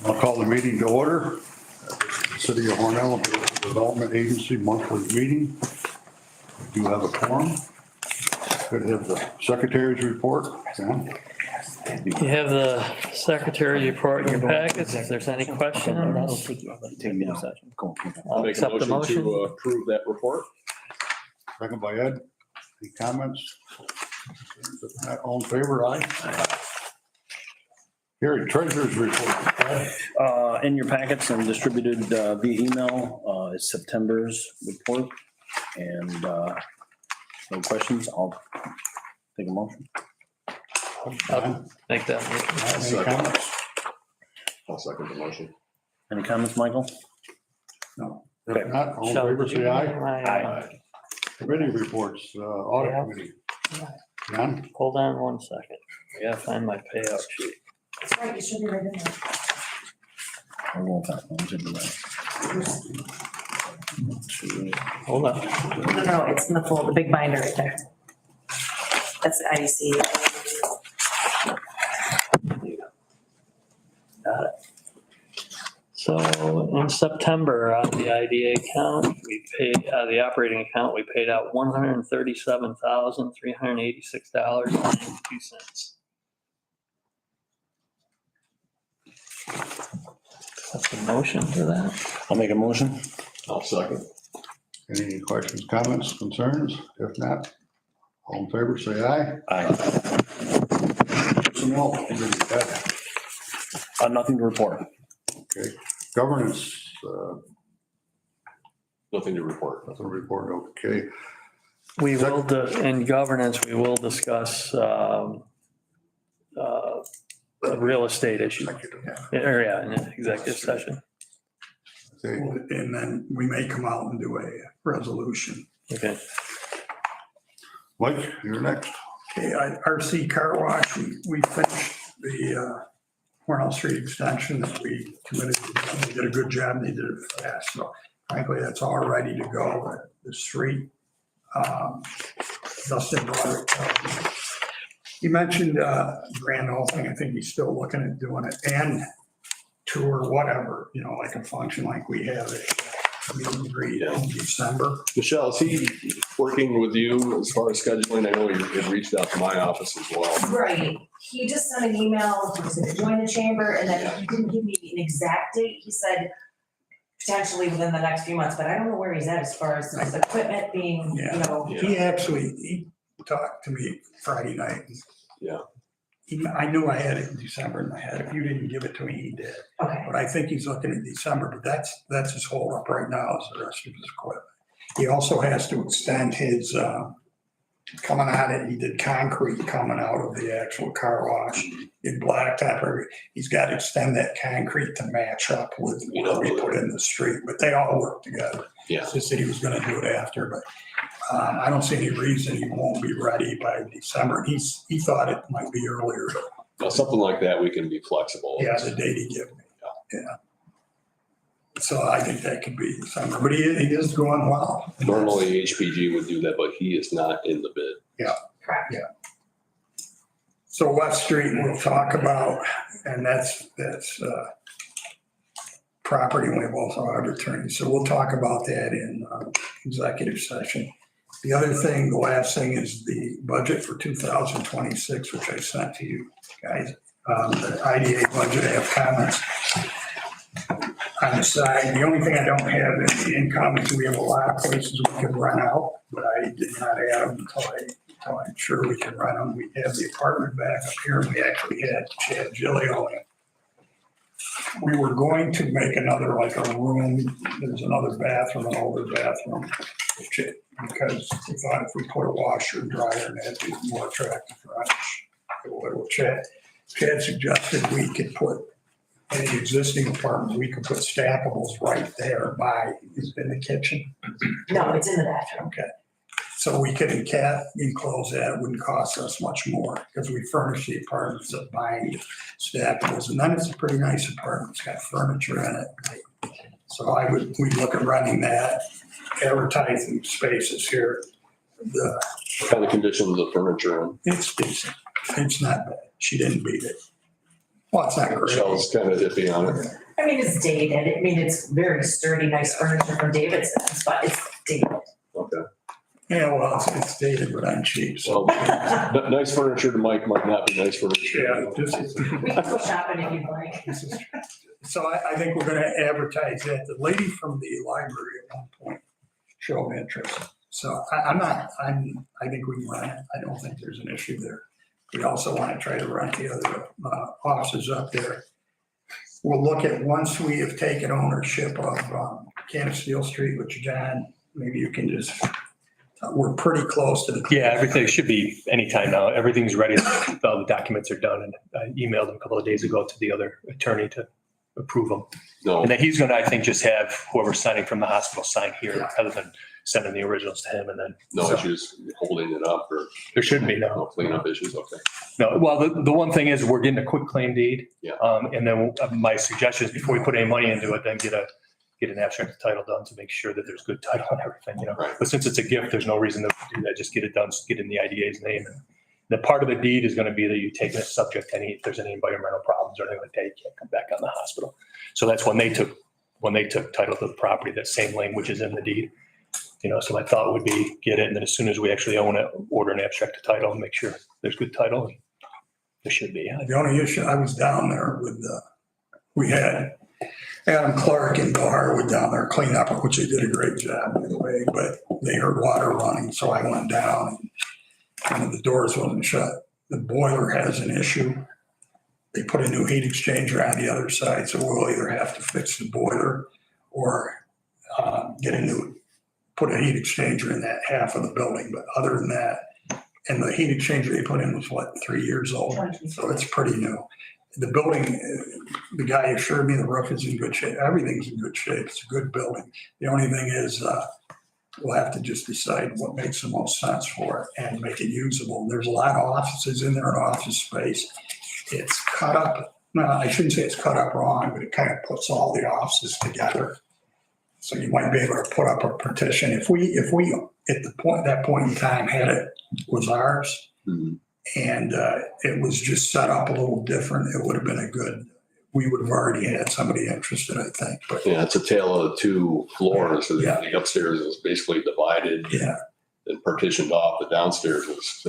I'll call the meeting to order. City of Hornell Development Agency monthly meeting. We do have a quorum. Could have the secretary's report. Sam? You have the secretary's report in your packets. If there's any questions, I'll I'll make a accept the motion to motion. approve that report. Second by Ed. Any comments? All in favor, aye? Here, treasurer's report. In your packets and distributed via email is September's report. And no questions, I'll take a motion. I'll make that motion. Any comments? I'll second the motion. Any comments, Michael? No. Okay. If not, all in Shall favor, we- say aye. Aye. Committee reports, audit Yeah. committee. None? Hold on 1 second. I gotta find my payout sheet. That's right, you should be right in there. I won't have one to do that. Hold on. No, it's in the full, the big binder right there. That's the IDC. Got it. So in September, on the IDA account, we paid, the operating account, we paid out $137,386.92. That's the motion for that. I'll make a motion. I'll second. Any questions, comments, concerns? If not, all in favor, say aye. Aye. Personnel committee, Ed. Nothing to report. Okay, governance, Nothing to report. nothing to report, okay. We will, in governance, we will discuss real estate issues. Area in an executive session. Okay, And then we may come out and do a resolution. Okay. Mike, you're next. Okay, RC Car Wash, we finished the Hornell Street extension that we committed. They did a good job. They did it fast. So frankly, that's all ready to go. The street, Dustin Broderick. He mentioned grand opening. I think he's still looking at doing it and tour, whatever, like a function like we have a meet and greet in December. Michelle, is he working with you as far as scheduling? I know he had reached out to my office as well. Right, he just sent an email, he was gonna join the chamber, and then he didn't give me an exact date, he said potentially within the next few months, but I don't know where he's at as far as his equipment being, Yeah. He talked to me Friday night. Yeah. I knew I had it in December in my head. If you didn't give it to me, he did. Okay, But I think he's looking at December, but that's his hold up right now is the rest of his equipment. He also has to extend his, coming out it, he did concrete coming out of the actual car wash in blacktop. He's got to extend that concrete to match up with what we put in the street, but they all work together. Yeah. He said he was gonna do it after, but I don't see any reason he won't be ready by December. He thought it might be earlier. Now, something like that, we can be flexible. Yeah, the date he gave me. Yeah. So I think that could be December, but he is going well. Normally HPG would do that, but he is not in the bid. correct. So West Street we'll talk about, and that's property, and we have also our attorney. So we'll talk about that in executive session. The other thing, the last thing is the budget for 2026, which I sent to you guys. The IDA budget, I have comments on the side. The only thing I don't have in the income is we have a lot of places we could run out, but I did not add them until I'm sure we can run them. We have the apartment back up here, and we actually had Chad Gilio in. We were going to make another, like a room, there's another bathroom, an older bathroom, because we thought if we put a washer and dryer in, that'd be more attractive for us. Chad suggested we could put, in the existing apartment, we could put stackables right there by, is it in the kitchen? No, it's in the bathroom. Okay. So we could enclose that, it wouldn't cost us much more, because we furnish the apartments of buying stackables, and then it's a pretty nice apartment, it's got furniture in it. So we'd look at running that, advertising spaces here. What kind of condition is the furniture in? It's decent, it's not bad, she didn't beat it. Well, it's not great. Michelle's kind of iffy on it. I mean, it's dated. I mean, it's very sturdy, nice furniture from Davidson's, but it's dated. Okay. Yeah, well, it's dated, but I'm cheap, so. Well, nice furniture to Mike might not be nice furniture. Yeah, this is, We can go shopping if you'd like. this is, so I think we're gonna advertise that. The lady from the library at one point showed interest. So I think we can run it. I don't think there's an issue there. We also want to try to run the other offices up there. We'll look at, once we have taken ownership of Canasteel Street, which John, maybe you can just, we're pretty close to the. Yeah, everything should be anytime now. Everything's ready. All the documents are done, and I emailed him a couple of days ago to the other attorney to approve them. No, And then he's gonna, I think, just have whoever's signing from the hospital sign here, other than sending the originals to him, and then no issues holding it up or there shouldn't be, no no. cleanup issues. Okay. No, well, the one thing is, we're getting a quick claim deed. Yeah. And then my suggestion is, before we put any money into it, then get an abstract of title done to make sure that there's good title and everything, you know? Right. But since it's a gift, there's no reason to do that. Just get it done, get in the IDA's name. And the part of the deed is gonna be that you take it as subject to any, if there's any environmental problems or anything like that, you can't come back on the hospital. So that's when they took title to the property, that same language is in the deed. You know, so my thought would be get it, and then as soon as we actually own it, order an abstract of title and make sure there's good title. And there should be. The only issue, I was down there with, we had Adam Clark and Bill Harwood down there clean up, which they did a great job, by the way, but they heard water running, so I went down and one of the doors wasn't shut. The boiler has an issue. They put a new heat exchanger on the other side, so we'll either have to fix the boiler or put a heat exchanger in that half of the building. But other than that, and the heat exchanger they put in was 3 years old, so it's pretty new. The building, the guy assured me the roof is in good shape. Everything's in good shape. It's a good building. The only thing is, we'll have to just decide what makes the most sense for it and make it usable. There's a lot of offices in there, in office space. It's cut up. No, I shouldn't say it's cut up wrong, but it kind of puts all the offices together. So you might be able to put up a partition. If we at that point in time had it was ours, and it was just set up a little different, it would have been we would have already had somebody interested, I think. But Yeah, it's a tale of the two floors. So Yeah. the upstairs is basically divided yeah, and partitioned off. The downstairs was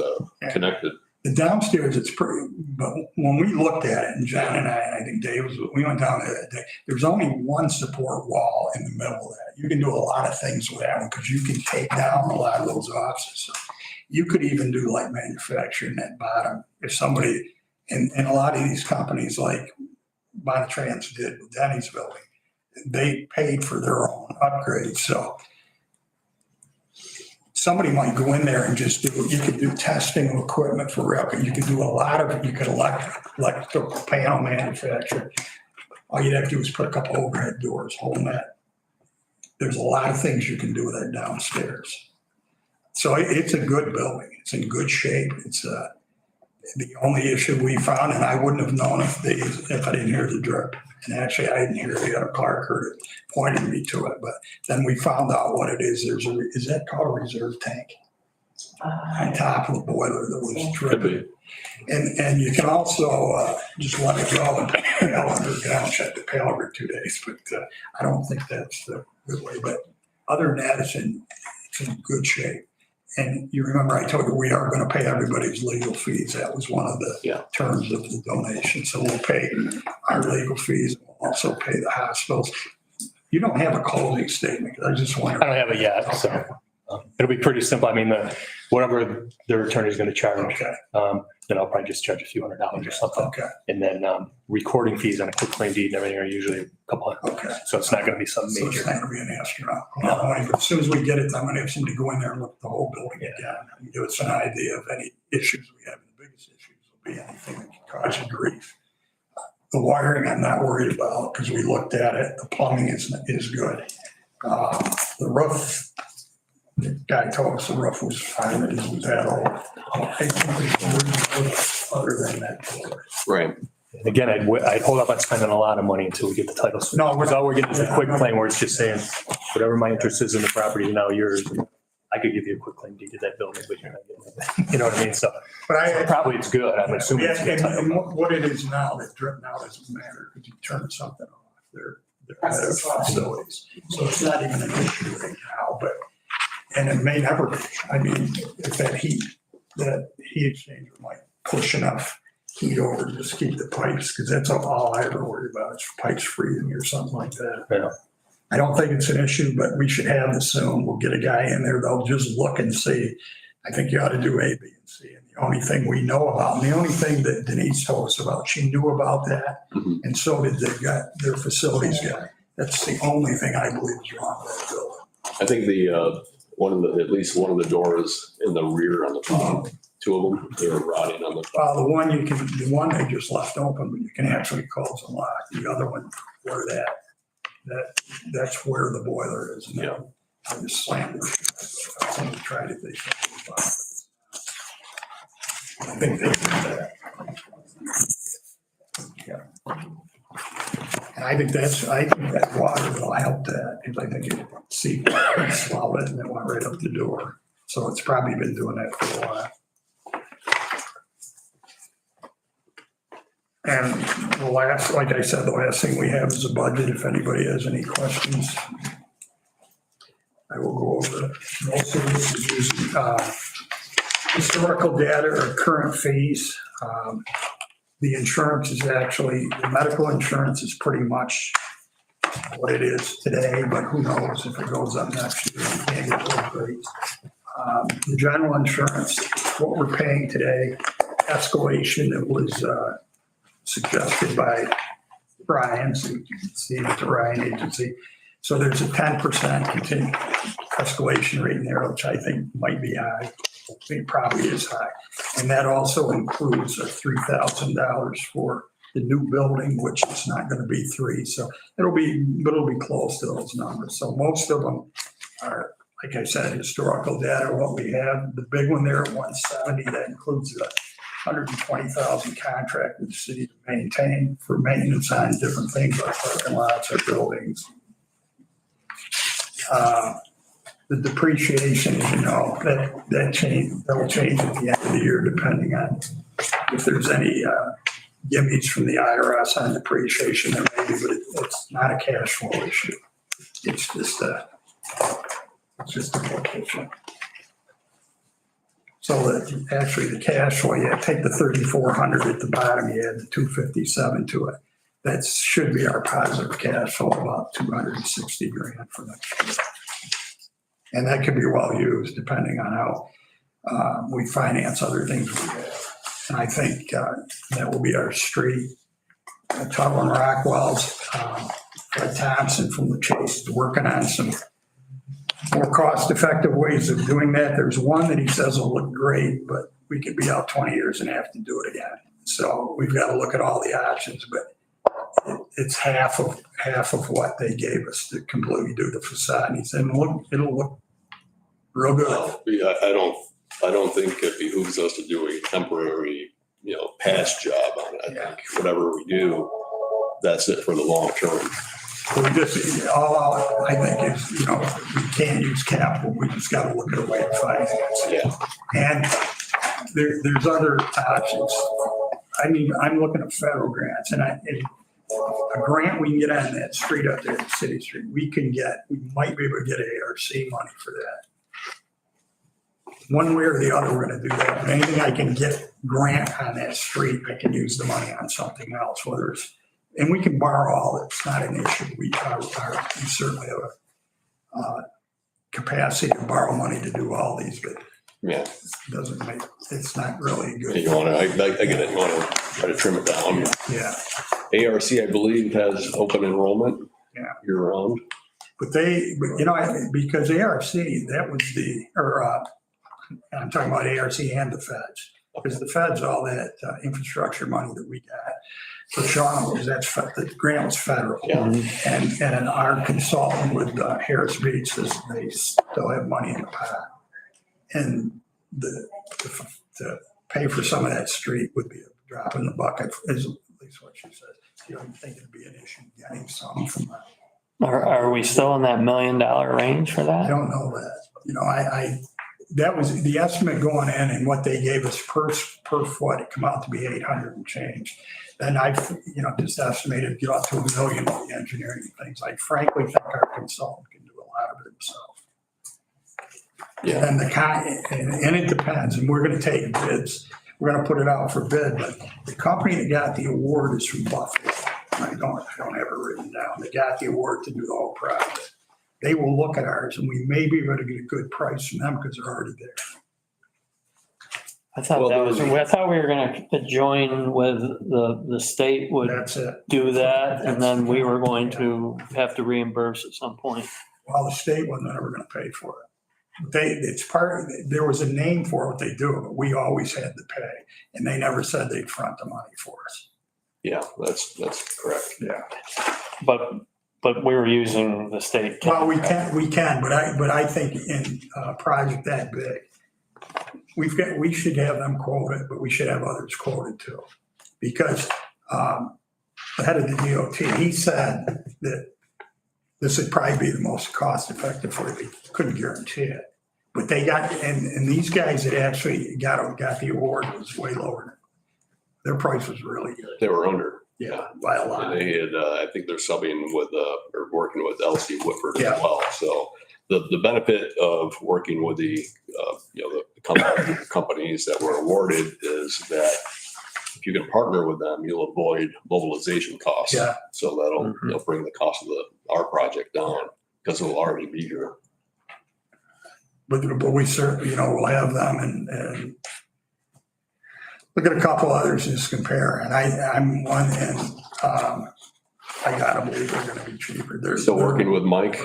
connected. the downstairs, it's pretty, but when we looked at it, and John and I think Dave we went down there that day, there's only one support wall in the middle of that. You can do a lot of things with that one because you can take down a lot of those offices. So you could even do like manufacturing that bottom. If somebody, and a lot of these companies like Bonatrans did with Denny's building, they paid for their own upgrades. So somebody might go in there and just you could do testing of equipment for real. You could do a lot of it. You could electrical panel manufacture. All you'd have to do is put a couple overhead doors holding that. There's a lot of things you can do with that downstairs. So it's a good building. It's in good shape. It's the only issue we found, and I wouldn't have known if I didn't hear the drip. And actually, I didn't hear the other Clark heard it, pointed me to it. But then we found out what it is. Is that called a reserve tank on top of the boiler that was Could be. dripping? And you can also just let it go and pail underground. Shut the pail every 2 days. But I don't think that's the good way. But other than that, it's in good shape. And you remember I told you we are going to pay everybody's legal fees. That was one of the terms of the donation. So we'll pay our legal fees. We'll also pay the hospitals. You don't have a closing statement. I just wonder. I don't have it yet, so it'll be pretty simple. I mean, whatever their attorney's gonna charge, Okay. then I'll probably just charge a few $100s or something. Okay. And then recording fees on a quick claim deed and everything are usually a couple of, Okay. so it's not gonna be something So it's major. not going to be an astronomical amount of money, but as soon as we get it, I'm going to have somebody go in there and look at the whole building again and give us an idea of any issues we have. The biggest issues will be anything that can cause you grief. The wiring, I'm not worried about because we looked at it. The plumbing is good. The roof, the guy told us the roof was fine. It isn't that old. I think it's other than that door. Right. And again, I'd hold up on spending a lot of money until we get the title. No, All we're getting is a quick claim where it's just saying, whatever my interest is in the property is now yours. I could give you a quick claim deed to that building, but you're not getting it. You know what I mean? So But probably it's good. I'm assuming it's Yeah, good. and what it is now, that drip now doesn't matter because you turn something off. They're out of facilities. So it's not even an issue right now, but, and it may never be. I mean, if that heat exchanger might push enough heat over to just keep the pipes, because that's all I ever worry about is pipes freezing or something like that. Yeah. I don't think it's an issue, but we should have this soon. We'll get a guy in there. They'll just look and see. I think you ought to do A, B, and C. And the only thing we know about, and the only thing that Denise told us about, she knew about that. Mhm. And so did their facilities guy. That's the only thing I believe is wrong with that building. I think at least one of the doors in the rear on the top, two of them, they were rotting on the top. Well, the one they just left open, but you can actually close and lock. The other one, where that's where the boiler is. And Yeah. I just slammed it. Somebody tried it, they said it was fine. I think they did that. Yeah. And I think that water will help that, because I think it swallowed it and it went right up the door. So it's probably been doing that for a while. And like I said, the last thing we have is a budget. If anybody has any questions, I will go over it. Most of this is using historical data or current fees. The insurance is actually, the medical insurance is pretty much what it is today, but who knows if it goes up next year, we can't get those rates. The general insurance, what we're paying today, escalation, it was suggested by Brian, so you can see it at the Ryan Agency. So there's a 10% continued escalation rate in there, which I think might be high. I think probably is high. And that also includes $3,000 for the new building, which is not going to be 3. So it'll be close to those numbers. So most of them are, like I said, historical data, what we have. The big one there at 170, that includes the 120,000 contract with the city to maintain for maintenance on different things like parking lots or buildings. The depreciation, that will change at the end of the year depending on if there's any gimmies from the IRS on depreciation there maybe, but it's not a cash flow issue. It's just a location. So that actually the cash flow, you take the 3,400 at the bottom, you add the 257 to it. That should be our positive cash flow, about 260 grand for next year. And that could be well used depending on how we finance other things we have. And I think that will be our street. Tuttle and Rockwell's, Fred Thompson from the Chase is working on some more cost-effective ways of doing that. There's one that he says will look great, but we could be out 20 years and have to do it again. So we've got to look at all the options, but it's half of what they gave us to completely do the facade. And he said, it'll look real good. Well, I don't think it behooves us to do a temporary, patch job on it. I think whatever we do, that's it for the long term. So we just, all I think is, we can't use capital. We just got to look at a way to finance it. Yeah. And there's other options. I mean, I'm looking at federal grants and a grant we can get on that street up there, City Street, we might be able to get ARC money for that. One way or the other, we're going to do that. But anything I can get grant on that street, I can use the money on something else, and we can borrow all. It's not an issue. We certainly have a capacity to borrow money to do all these, but Yeah. it's not really good. You want to, I get it. You want to try to trim it down. Yeah. ARC, I believe, has open enrollment. Yeah. Year round. But because ARC, that was I'm talking about ARC and the feds, because the feds, all that infrastructure money that we got for Sean the grant was federal. Yeah. And our consultant with Harris Beach says they still have money in the pot. And to pay for some of that street would be a drop in the bucket, is at least what she says. You don't think it'd be an issue getting some from that. Are we still in that $1 million range for I that? don't know that. You know, that was the estimate going in, and what they gave us per foot, it come out to be 800 and change. Then just estimated, get up to $1 million with the engineering and things. I frankly think our consultant can do a lot of it himself. Yeah. And it depends, and we're gonna take bids. We're gonna put it out for bid, but the company that got the award is from Buffalo. I don't have it written down. They got the award to do the whole project. They will look at ours, and we may be able to get a good price from them because they're already there. I thought I thought we were gonna join with the state would That's it. do that, and then we were going to have to reimburse at some point. Well, the state wasn't ever gonna pay for it. There was a name for what they do, but we always had to pay, and they never said they'd front the money for us. Yeah, that's correct. Yeah. But we were using the state. Well, we can, but I think in a project that big, we should have them quoted, but we should have others quoted too. Because the head of the DOT, he said that this would probably be the most cost effective for you. Couldn't guarantee it. But they got, and these guys that actually got the award was way lower. Their price was really good. They were under. Yeah, by a lot. And they had, I think they're subbing with, or working with LC Woodford as Yeah. well. So the benefit of working with the companies that were awarded is that if you can partner with them, you'll avoid mobilization costs. Yeah. So that'll bring the cost of our project down because it'll already be here. But we certainly, we'll have them and look at a couple others and just compare. And I'm one, and I gotta believe they're gonna be cheaper. They're Still working with Mike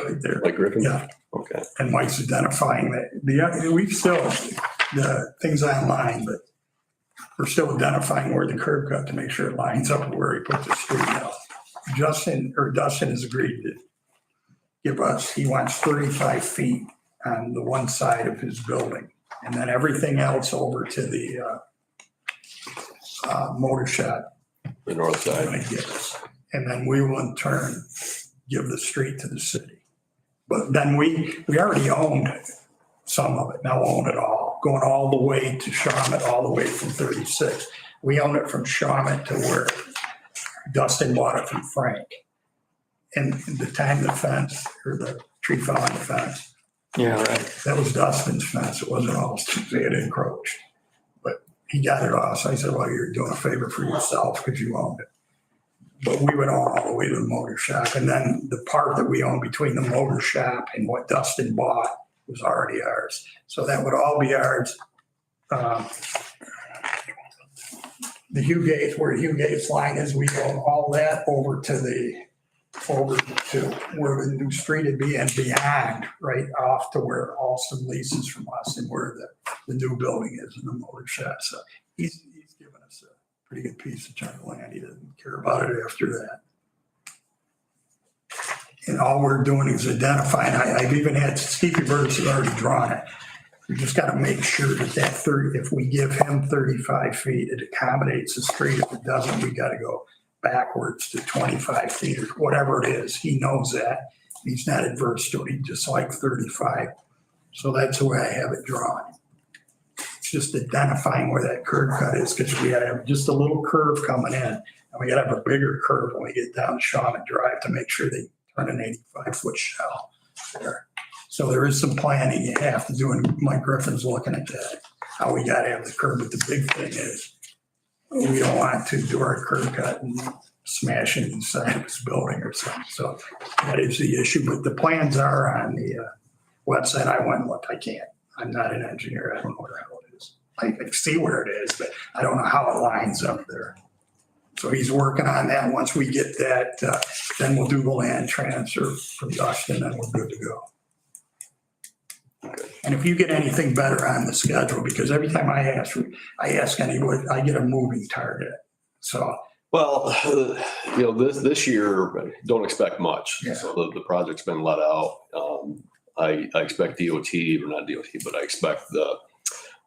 Griffin? Yeah. Okay. And Mike's identifying that we've still, the things online, but we're still identifying where the curb cut to make sure it lines up with where he puts the street out. Dustin has agreed to give us, he wants 35 feet on the one side of his building, and then everything else over to the motor shop. The north side. Gonna give us. And then we will in turn give the street to the city. But then we already owned some of it, now own it all, going all the way to Shawmut, all the way from 36. We own it from Shawmut to where Dustin bought it from Frank. And the time the fence or the tree fell on the fence, Yeah, right. that was Dustin's fence. It wasn't ours. They had encroached. But he got it off. So I said, well, you're doing a favor for yourself because you owned it. But we would own all the way to the motor shop. And then the part that we own between the motor shop and what Dustin bought was already ours. So that would all be ours. The Hugh Gates, where Hugh Gates line is, we own all that over to where the new street would be and beyond, right off to where Alston leases from us and where the new building is in the motor shop. So he's given us a pretty good piece of chunk of land. He doesn't care about it after that. And all we're doing is identifying. I've even had Stevie Burris has already drawn it. We just got to make sure that 30, if we give him 35 feet, it accommodates the street. If it doesn't, we got to go backwards to 25 feet or whatever it is. He knows that. He's not adverse to it. He just like 35. So that's the way I have it drawn. It's just identifying where that curb cut is because we got to have just a little curve coming in. And we got to have a bigger curve when we get down Shawmut Drive to make sure they turn an 85-foot shell there. So there is some planning you have to do, and Mike Griffin's looking at that, how we got to have the curb. But the big thing is we don't want to do our curb cut and smash it inside of his building or something. So that is the issue. But the plans are on the website. I went and looked. I can't. I'm not an engineer. I don't know where the hell it is. I can see where it is, but I don't know how it lines up there. So he's working on that. Once we get that, then we'll do the land transfer from Dustin, and we're good to go. And if you get anything better on the schedule, because every time I ask anybody, I get a moving target. So. Well, this year, don't expect much. Yeah. So the project's been let out. I expect DOT, or not DOT, but I expect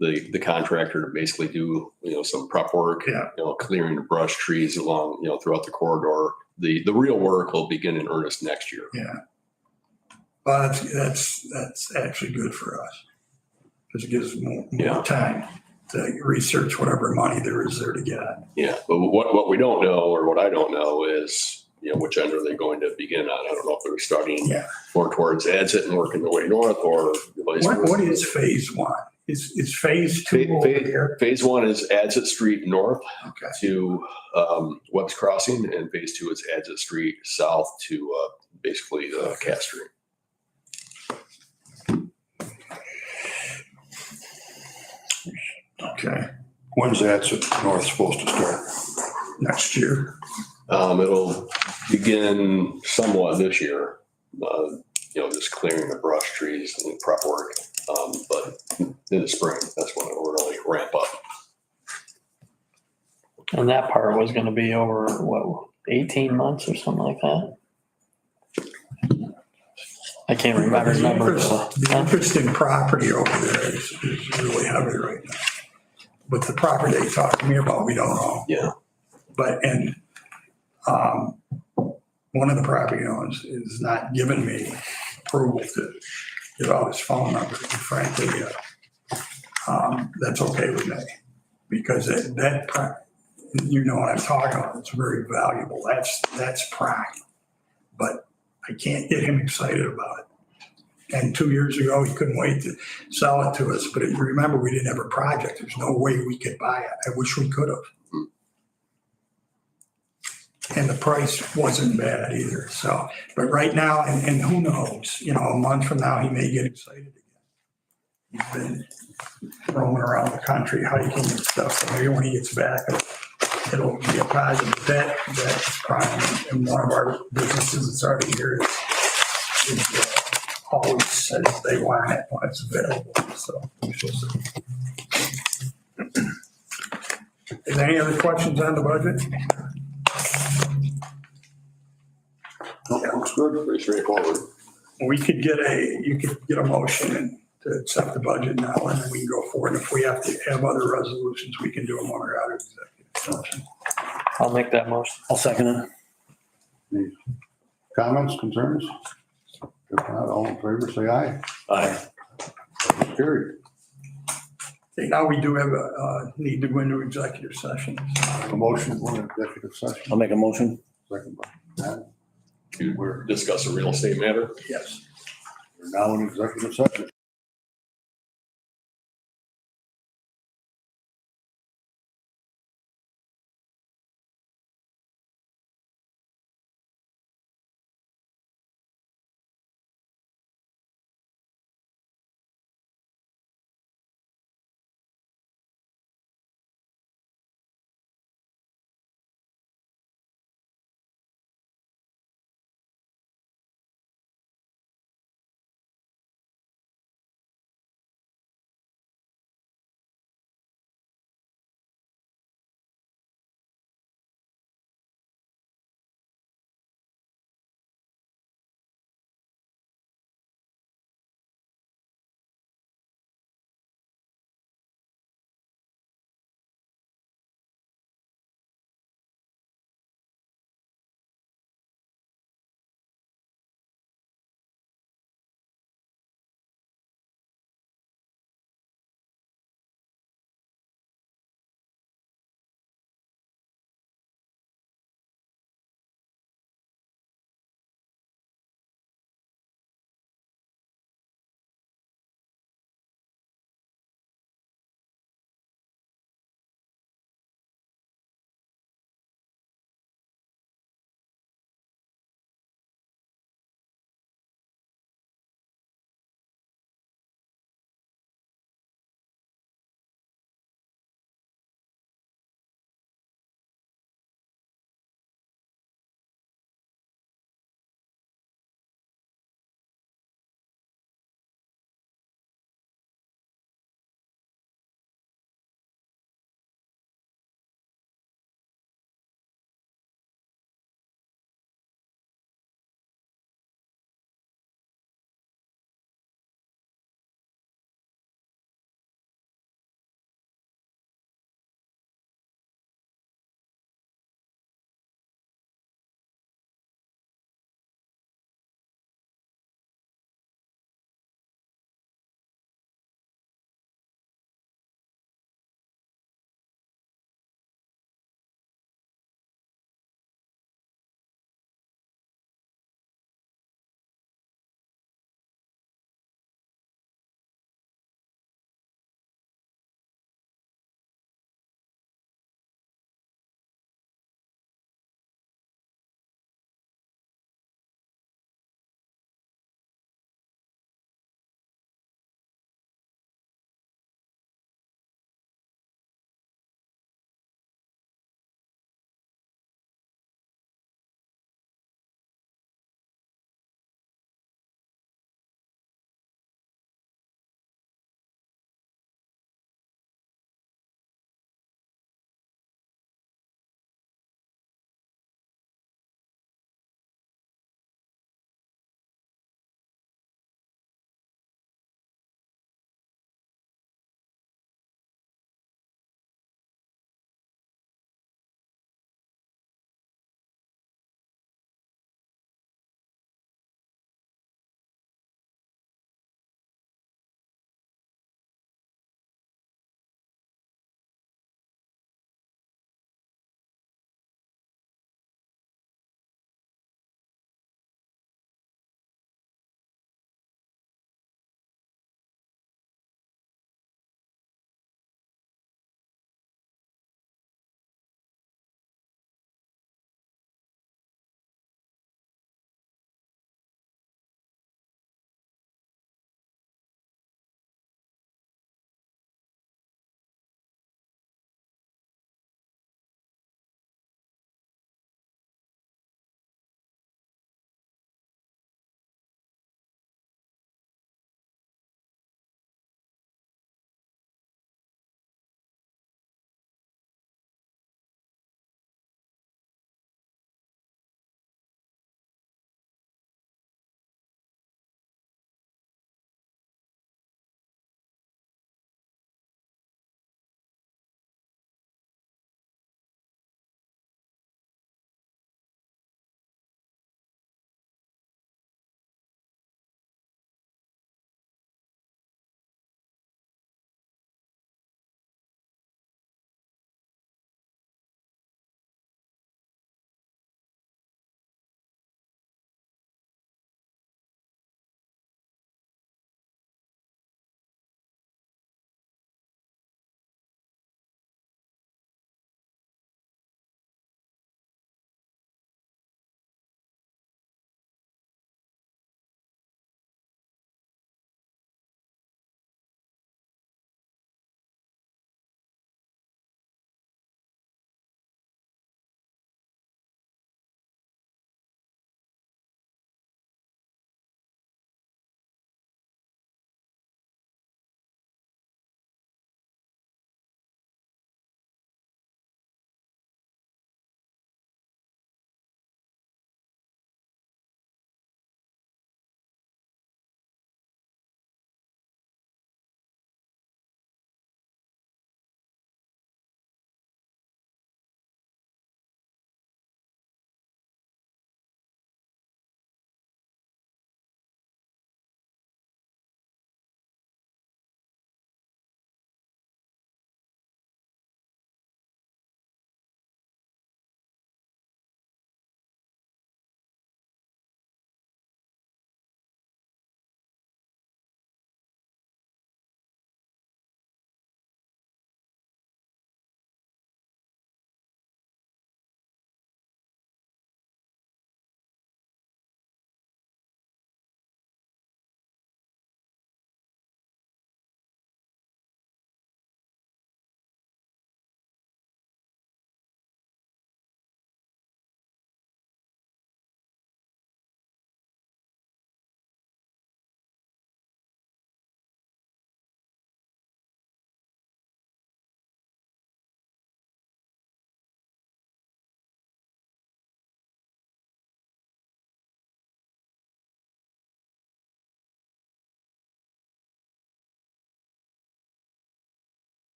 the contractor to basically do, some prep work, Yeah. Clearing the brush trees along, throughout the corridor. The real work will begin in earnest next year. Yeah. But that's actually good for us. Because it gives more Yeah. time to research whatever money there is there to get. Yeah, but what we don't know, or what I don't know is, which end are they going to begin on? I don't know if they're starting Yeah. more towards Adsit and working their way north, or vice What versa. is phase one? Is phase two over here? Phase one is Adsit Street north Okay. to Webb's Crossing, and phase two is Adsit Street south to basically Cass Street. Okay, When's that north supposed to start? next year. It'll begin somewhat this year, just clearing the brush trees and prep work. But in the spring, that's when it will really ramp up. And that part was gonna be over, 18 months or something like that? I can't remember the number. The interest in property over there is really heavy right now. But the property they talked to me about, we don't own. Yeah. But, one of the property owners is not giving me approval to give out his phone number. And frankly, that's okay with me. Because you know what I'm talking about, it's very valuable. That's prime. But I can't get him excited about it. And 2 years ago, he couldn't wait to sell it to us. But if you remember, we didn't have a project. There's no way we could buy it. I wish we could have. And the price wasn't bad either. So, but right now, and who knows, a month from now, he may get excited again. He's been roaming around the country hiking and stuff. So maybe when he gets back, it'll be a positive. That's prime. And one of our businesses that's already here is always says they want it when it's available. So we shall see. Is there any other questions on the budget? Looks good, pretty straightforward. You could get a motion and to accept the budget now, and then we can go forward. And if we have to have other resolutions, we can do them when we're out of executive session. I'll make that motion. I'll second it. Any comments, concerns? If not, all in favor, say aye. Aye. Carried. Okay, now we do have a need to go into executive session. A motion for an executive session. I'll make a motion. Second by Matt. To discuss a real estate matter. Yes. We're now in executive session.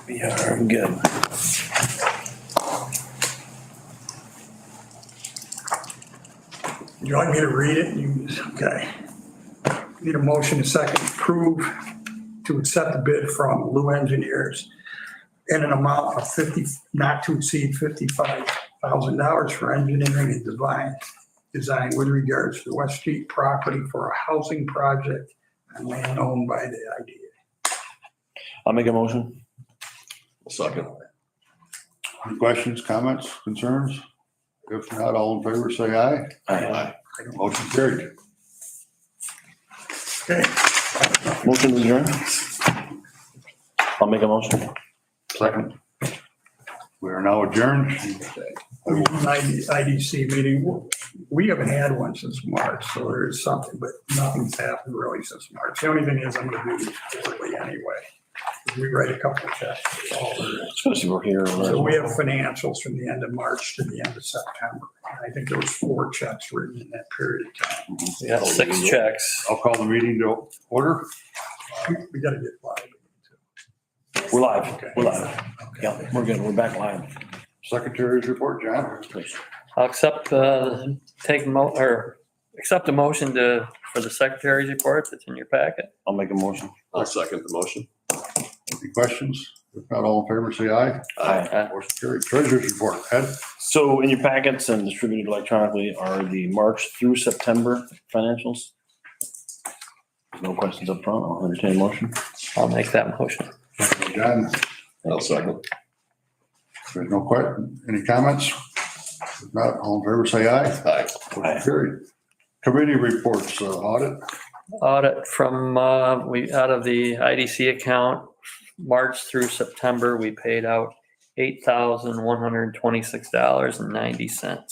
We are good. Would you like me to read it? Okay. Need a motion to second approve to accept the bid from Lou Engineers in an amount of not to exceed $55,000 for engineering and design with regards to the West Street property for a housing project on land owned by the IDA. I'll make a motion. Second. Any questions, comments, concerns? If not, all in favor, say aye. Aye. Motion carried. Okay. Motion to adjourn. I'll make a motion. Second. We are now adjourned. IDC meeting, we haven't had one since March, so there is something, but nothing's happened really since March. The only thing is I'm gonna do quarterly anyway. We write a couple of checks. That's all there is. Especially we're here. So we have financials from the end of March to the end of September. And I think there was 4 checks written in that period of time. We got 6 checks. I'll call the meeting to order. We gotta get live. We're live. Okay. We're live. Okay. Yeah, we're good. We're back live. Secretary's report, John. Please. I'll accept, accept a motion for the secretary's report that's in your packet. I'll make a motion. I'll second the motion. Any questions? If not, all in favor, say aye. Aye. Motion carried. Treasurer's report, Ed. So in your packets and distributed electronically are the March through September financials. No questions up front. I'll entertain a motion. I'll make that motion. John, I'll second. there's no question. Any comments? If not, all in favor, say aye. Aye. Motion carried. Committee reports, audit. Audit from, out of the IDC account, March through September, we paid out $8,126.90.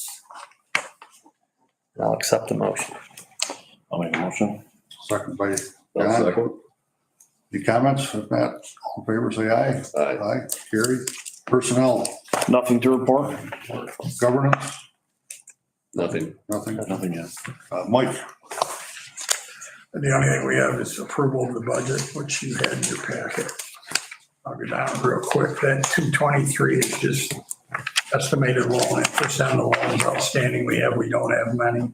I'll accept the motion. I'll make a motion. Second by I'll John. second. Any comments? If not, all in favor, say aye. Aye. Aye, carried. Personnel, Nothing to report? governance, Nothing. nothing. Nothing yet. Mike, The only thing we have is approval of the budget, which you had in your packet. I'll go down real quick. That 223 is just estimated loan interest on the loans outstanding we have. We don't have many.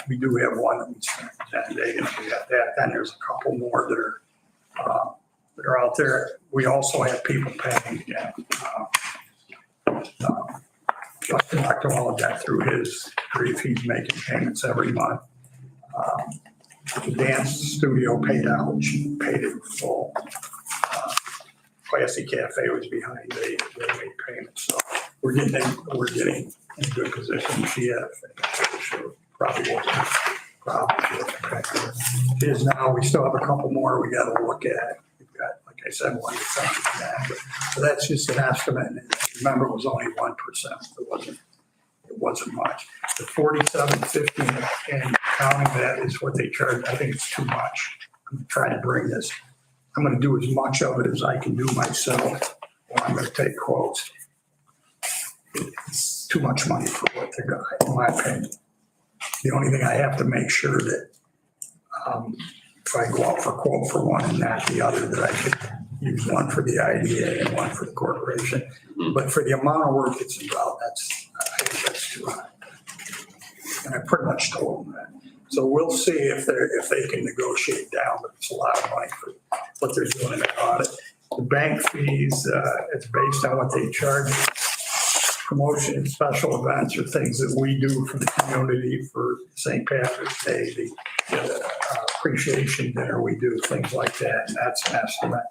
We do have one that we spent 10 days, and we got that. Then there's a couple more that are out there. We also have people paying again. Justin Octowell got through his grief. He's making payments every month. The dance studio paid out. She paid it in full. Classy Cafe was behind. They made payments. So we're getting in a good position. She had a probably wasn't a problem. It is now. We still have a couple more we got to look at. We've got, like I said, one that's on that. So that's just an estimate. And remember, it was only 1%. It wasn't much. The 47.50 and counting that is what they charge. I think it's too much. I'm trying to bring this. I'm going to do as much of it as I can do myself. Or I'm going to take quotes. It's too much money for what they're going to, in my opinion. The only thing I have to make sure that if I go out for quote for one and not the other, that I could use one for the IDA and one for the corporation. But for the amount of work it's involved, I think that's too high. And I pretty much told them that. So we'll see if they can negotiate down, but it's a lot of money for what they're doing in the audit. The bank fees, it's based on what they charge. Promotion, special events or things that we do for the community for St. Patrick's Day, the appreciation dinner, we do things like that, and that's an estimate.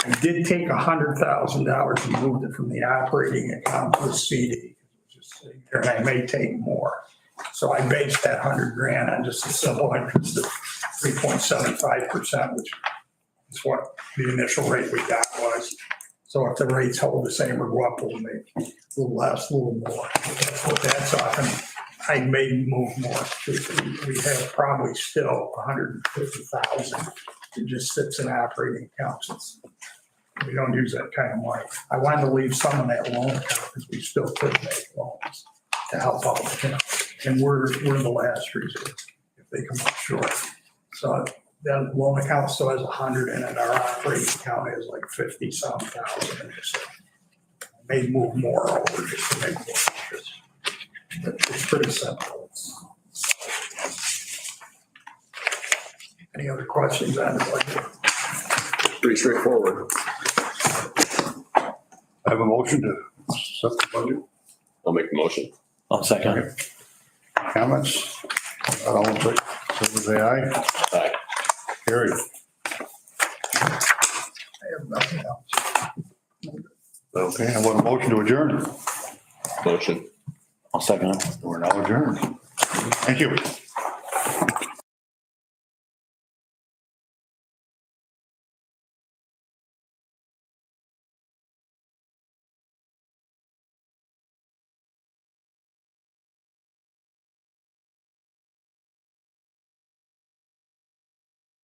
I did take $100,000 and moved it from the operating account to the CD. Just sitting there, and I may take more. So I based that $100,000 on just a simple interest of 3.75%, which is what the initial rate we got was. So if the rates hold the same or go up, we'll make a little less, a little more. That's what that's off, and I may move more. We have probably still $150,000 that just sits in operating accounts. We don't use that kind of money. I wanted to leave some in that loan account because we still could make loans to help out, and we're the last resort if they come up short. So then loan account still has 100 and then our operating account has like 50-some thousand in it. So may move more over just to make more interest. But it's pretty simple. Any other questions on the budget? Pretty straightforward. I have a motion to set the budget. I'll make the motion. I'll second. Comments? Not all in favor, say aye. Aye. Carried. I have nothing else. Okay, I want a motion to adjourn. Motion. I'll second it. We're now adjourned. Thank you.